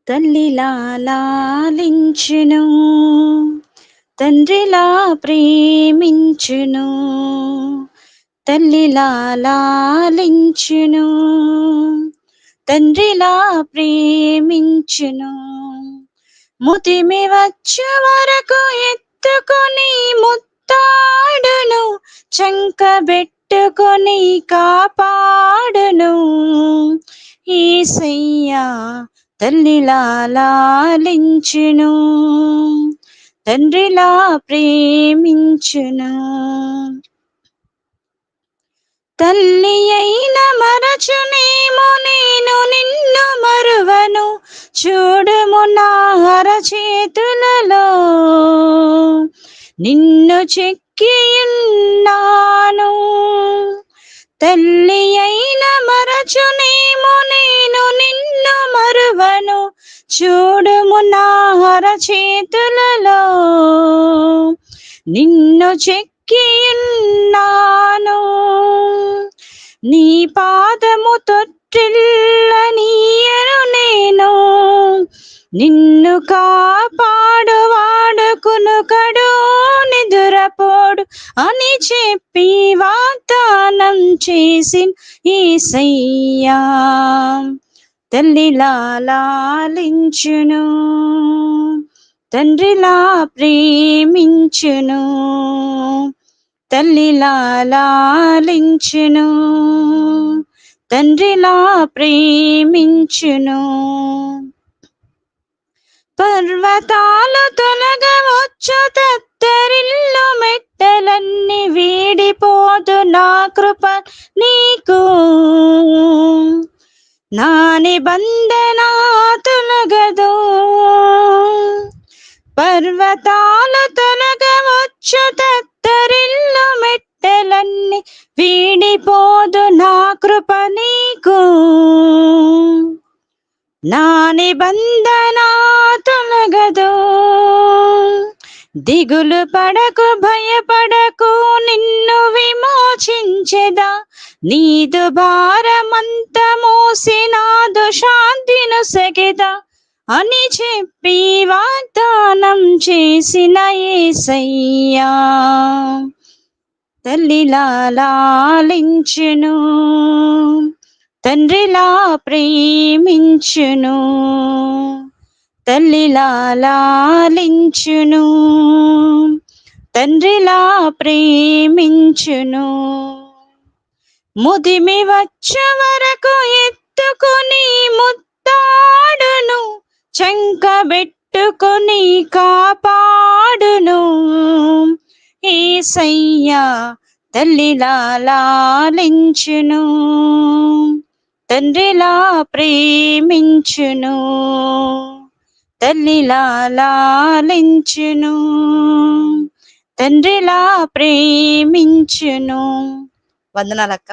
తల్లిలా లాలించును, తండ్రిలా ప్రేమించును. తల్లిలా లాలించును, తండ్రిలా ప్రేమించును. ముతిమి వచ్చే వరకు ఎత్తుకొని ముత్తాడును, చంకబెట్టుకొని కాపాడును. యేసయ్యా తల్లిలా లాలించును, తండ్రిలా ప్రేమించును. తల్లి అయిన మరచునేమో నేను నిన్ను మరువను, చూడుము నా అరచేతులలో నిన్ను చెక్కియున్నాను. తల్లి అయిన మరచునేమో నేను నిన్ను మరువను, చూడుము నా అరచేతులలో నిన్ను చెక్కియున్నాను. నీ పాదము తొట్టిల్లనీయను నేను, నిన్ను కాపాడు వాడుకునుకడు నిదురపోడు అని చెప్పి వాగ్దానం చేసిన యేసయ్యా తల్లిలా లాలించును, తండ్రిలా ప్రేమించును. తల్లిలా లాలించును, తండ్రిలా ప్రేమించును. పర్వతాలు తొలగవచ్చు, తత్తరిల్లు మెట్టలన్నీ వీడిపోదు నా కృప నీకు. నా నిబంధన తొలగదు. పర్వతాలు తొలగవచ్చు, తత్తరిల్లు మెట్టలన్నీ వీడిపోదు నా కృప నీకు. నా నిబంధన తొలగదు. దిగులు పడకు, భయపడకు, నిన్ను విమోచించెదా. నీదు భారమంత మోసినాదు, శాంతిను సగెదా అని చెప్పి వాగ్దానం చేసిన యేసయ్యా తల్లిలా లాలించును, తండ్రిలా ప్రేమించును. తల్లిలా లాలించును, తండ్రిలా ప్రేమించును. ముదిమి వచ్చే వరకు ఎత్తుకొని ముత్తాడును, చంకబెట్టుకొని కాపాడును. యేసయ్యా తల్లిలా లాలించును, తండ్రిలా ప్రేమించును. తల్లిలా లాలించును, తండ్రిలా ప్రేమించును. వందనాలక్క.